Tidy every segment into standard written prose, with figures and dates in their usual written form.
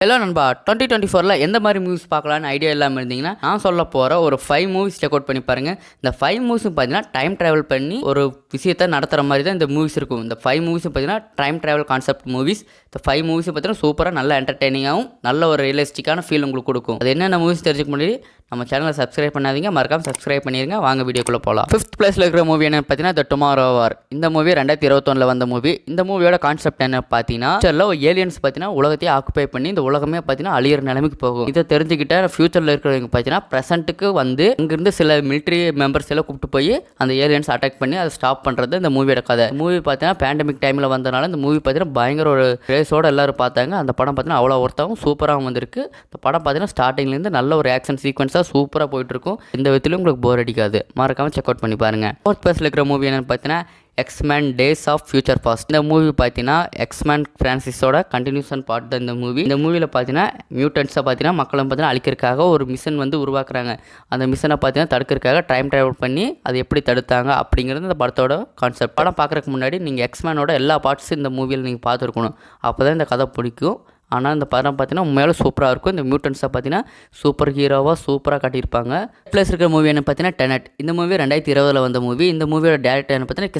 Hello நண்பா 2024 எந்த மாதிரி மூவிஸ் பார்க்கலான்னு ஐடியா இல்லாமல் இருந்தீங்கன்னா நான் சொல்ல போகிற ஒரு 5 மூவிஸ் செக் அவுட் பண்ணி பாருங்கள். இந்த 5 மூவிஸும் பார்த்தீங்கன்னா டைம் ட்ராவல் பண்ணி ஒரு விஷயத்தை நடத்துகிற மாதிரி தான் இந்த மூவிஸ் இருக்கும். இந்த 5 மூவிஸும் பார்த்தீங்கன்னா டைம் ட்ராவல் கான்செப்ட் மூவிஸ். இந்த 5 மூவிஸும் பார்த்தீங்கன்னா சூப்பராக நல்ல என்டர்டெய்னிங்காகவும் நல்ல ஒரு ரியலிஸ்டிக்கான ஃபீல் உங்களுக்கு கொடுக்கும். அது என்னென்ன மூவிஸ் தெரிஞ்சுக்க முன்னாடி நம்ம சேனலை சப்ஸ்கிரைப் பண்ணாதீங்க, மறக்காம சப்ஸ்கிரைப் பண்ணிடுங்க. வாங்க வீடியோக்குள்ளே போகலாம். 5th பிளேஸில் இருக்கிற மூவி என்ன பார்த்தீங்கன்னா த டுமாரோ வார். இந்த மூவி 2021 வந்த மூவி. இந்த மூவியோட கான்செப்ட் என்ன பார்த்தீங்கன்னா ஃபியூச்சரில் ஏலியன்ஸ் பார்த்தீங்கன்னா உலகத்தையே ஆக்குபை பண்ணி இந்த உலகமே பார்த்தீங்கன்னா அழியிற நிலைமைக்கு போகும். இதை தெரிஞ்சுக்கிட்ட ஃபியூச்சரில் இருக்கிறவங்க பார்த்தீங்கன்னா ப்ரெசென்ட்டுக்கு வந்து அங்கிருந்து சில மிலிட்ரி மெம்பர்ஸ் எல்லாம் கூப்பிட்டு போய் அந்த ஏலியன்ஸ் அட்டாக் பண்ணி அதை ஸ்டாப் பண்ணுறது இந்த மூவியோட கதை. மூவி பார்த்தீங்கன்னா பேண்டமிக் டைமில் வந்தனால இந்த மூவி பார்த்தீங்கன்னா பயங்கர ஒரு ரேஸோட எல்லாரும் பார்த்தாங்க. அந்த படம் பார்த்தீங்கன்னா அவ்வளோ ஒருத்தாகவும் சூப்பராகவும் வந்திருக்கு. இந்த படம் பார்த்தீங்கன்னா ஸ்டார்டிங்லேருந்து நல்ல ஒரு ஆக்ஷன் சீக்வன்ஸாக சூப்பராக போயிட்டு இருக்கும். இந்த விதத்திலும் உங்களுக்கு போர் அடிக்காது. மறக்காம செக் அவுட் பண்ணி பாருங்க. 4th பிளேஸில் இருக்கிற மூவி என்னன்னு பார்த்தீங்கன்னா X Men days of future past. இந்த மூவி பார்த்தீங்கன்னா எக்ஸ்மேன் ஃப்ரான்சிஸோட கண்டினியூஷன் பார்ட் தான் இந்த மூவி. இந்த மூவியில் பார்த்தீங்கன்னா மியூட்டன்ஸை பார்த்தீங்கன்னா மக்களை பார்த்தீங்கன்னா அழிக்கிறதுக்காக ஒரு மிஷன் வந்து உருவாக்குறாங்க. அந்த மிஷனை பார்த்தீங்கன்னா தடுக்கிறதுக்காக டைம் ட்ராவல் பண்ணி அதை எப்படி தடுத்தாங்க அப்படிங்கிறது இந்த படத்தோட கான்செப்ட். படம் பார்க்குறதுக்கு முன்னாடி நீங்கள் எக்ஸ்மேனோட எல்லா பார்ட்ஸும் இந்த மூவியில் நீங்கள் பார்த்துருக்கணும். அப்போ தான் இந்த கதை பிடிக்கும். ஆனால் இந்த படம் பார்த்தீங்கன்னா உண்மையால சூப்பராக இருக்கும். இந்த மியூட்டன்ஸை பார்த்தீங்கன்னா சூப்பர் ஹீரோவாக சூப்பராக காட்டியிருப்பாங்க. ப்ளஸ் இருக்கிற மூவி என்ன பார்த்தீங்கன்னா டெனட். இந்த மூவி 2020 வந்த மூவி. இந்த மூவியோட டேரக்டர் என்ன பார்த்தீங்கன்னா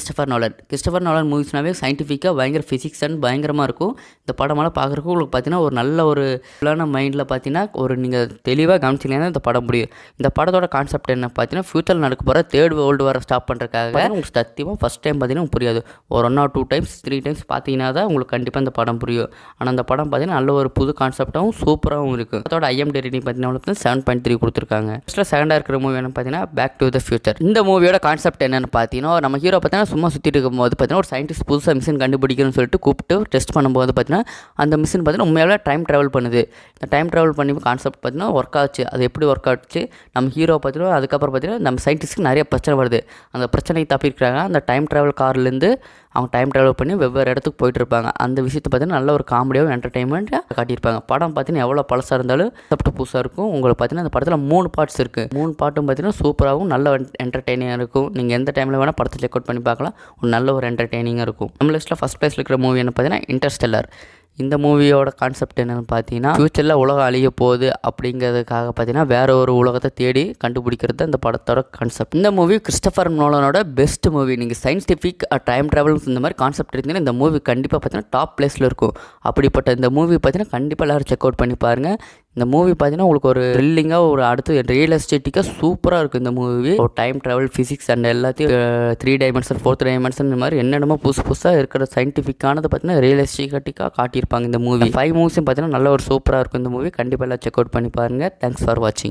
கிறிஸ்டோபர் நோலன் மூவிஸ்னாவே சயின்டிஃபிக்காக பயங்கர ஃபிசிக்ஸ் அண்ட் பயங்கரமாக இருக்கும். இந்த படமெல்லாம் பார்க்குறதுக்கு உங்களுக்கு பார்த்தீங்கன்னா ஒரு நல்ல ஒரு ஃபுல்லான மைண்டில் பார்த்தீங்கன்னா ஒரு நீங்கள் தெளிவாக கவனிச்சிங்கன்னா இந்த படம் முடியும். இந்த படத்தோட கான்செப்ட் என்ன பார்த்தீங்கன்னா ஃபியூச்சரில் நடக்க போகிற 3rd வேர்ல்டு வாரை ஸ்டாப் பண்ணுறதுக்காக உங்களுக்கு சத்தியமாக ஃபஸ்ட் டைம் பார்த்தீங்கன்னா புரியாது. ஒரு 1 or 2 times 3 times பார்த்தீங்கன்னா தான் உங்களுக்கு கண்டிப்பாக இந்த படம் புரியும். ஆனால் அந்த படம் பார்த்தீங்கன்னா நல்ல ஒரு புது கான்செப்டாகவும் சூப்பராகவும் இருக்குது. அதோட IMDb ரேட்டிங் பார்த்தீங்கன்னா 7.3 கொடுத்துருக்காங்க. செகண்டாக இருக்கிற மூவி என்ன பார்த்தீங்கன்னா பேக் டு த ஃபியூச்சர். இந்த மூவியோட கான்செப்ட் என்னென்னு பார்த்தீங்கன்னா நம்ம ஹீரோ பார்த்தீங்கன்னா சும்மா சுற்றிட்டு இருக்கும்போது பார்த்தீங்கன்னா ஒரு சயின்டிஸ்ட் புதுசாக மிஷின் கண்டுபிடிக்கணும்னு சொல்லிட்டு கூப்பிட்டு டெஸ்ட் பண்ணும்போது பார்த்தீங்கன்னா அந்த மிஷின் பார்த்தீங்கன்னா உண்மையாகவே டைம் ட்ராவல் பண்ணுது. இந்த டைம் ட்ராவல் பண்ணி கான்செப்ட் பார்த்தீங்கன்னா ஒர்க் ஆச்சு. அது எப்படி ஒர்க் ஆச்சு நம்ம ஹீரோ பார்த்தீங்கன்னா அதுக்கப்புறம் பார்த்தீங்கன்னா நம்ம சயின்டிஸ்ட்டுக்கு நிறைய பிரச்சனை வருது. அந்த பிரச்சனையை தப்பிக்கிறாங்க. அந்த டைம் ட்ராவல் கார்லேருந்து அவங்க டைம் ட்ராவல் பண்ணி வெவ்வேறு இடத்துக்கு போயிட்டு இருப்பாங்க. அந்த விஷயத்தை பார்த்தீங்கன்னா நல்ல ஒரு காமெடியாகவும் என்டர்டெயின்மெண்ட்டாக காட்டியிருப்பாங்க. படம் பார்த்தீங்கன்னா எவ்வளோ பழசாக இருந்தாலும் சப்ட்டு புதுசாக இருக்கும். உங்களுக்கு பார்த்தீங்கன்னா அந்த படத்தில் 3 பார்ட்ஸ் இருக்குது. 3 பார்ட்டும் பார்த்தீங்கன்னா சூப்பராகவும் நல்ல என்டர்டெய்னிங்காக இருக்கும். நீங்கள் எந்த டைமில் வேணால் படத்தை செக் அவுட் பண்ணி பார்க்கலாம். ஒரு நல்ல ஒரு என்டர்டெய்னிங்காக இருக்கும். நம்ம லிஸ்ட்டில் ஃபஸ்ட் பிளேஸில் இருக்கிற மூவி என்ன பார்த்தீங்கன்னா இன்டர்ஸ்டெல்லர். இந்த மூவியோட கான்செப்ட் என்னென்னு பார்த்தீங்கன்னா ஃபியூச்சரில் உலகம் அழிய போகுது அப்படிங்கிறதுக்காக பார்த்தீங்கன்னா வேற ஒரு உலகத்தை தேடி கண்டுபிடிக்கிறது இந்த படத்தோட கான்செப்ட். இந்த மூவி கிறிஸ்டோபர் நோலனோட பெஸ்ட் மூவி. நீங்கள் சயின்டிஃபிக் டைம் ட்ராவல் இந்த மாதிரி கான்செப்ட் இருந்தீங்கன்னா இந்த மூவி கண்டிப்பாக பார்த்தீங்கன்னா டாப் பிளேஸில் இருக்கும். அப்படிப்பட்ட இந்த மூவி பார்த்தீங்கன்னா கண்டிப்பாக எல்லோரும் செக் அவுட் பண்ணி பாருங்கள். இந்த மூவி பார்த்தீங்கன்னா உங்களுக்கு ஒரு த்ரில்லிங்காக ஒரு அடுத்து ரியலிஸ்டிக்காக சூப்பராக இருக்குது. இந்த மூவி ஒரு டைம் ட்ராவல் ஃபிசிக்ஸ் அண்ட் எல்லாத்தையும் 3 dimension 4th dimension இந்த மாதிரி என்னென்னமோ புதுசாக இருக்கிற சயின்டிஃபிக்கானது பார்த்தீங்கன்னா ரியலிஸ்டிக்காக காட்டியிருப்பாங்க. இந்த மூவி 5 மூவிஸும் பார்த்தீங்கன்னா நல்ல ஒரு சூப்பராக இருக்கும். இந்த மூவி கண்டிப்பாக எல்லாம் செக் அவுட் பண்ணி பாருங்கள். தேங்க்ஸ் ஃபார் வாட்சிங்.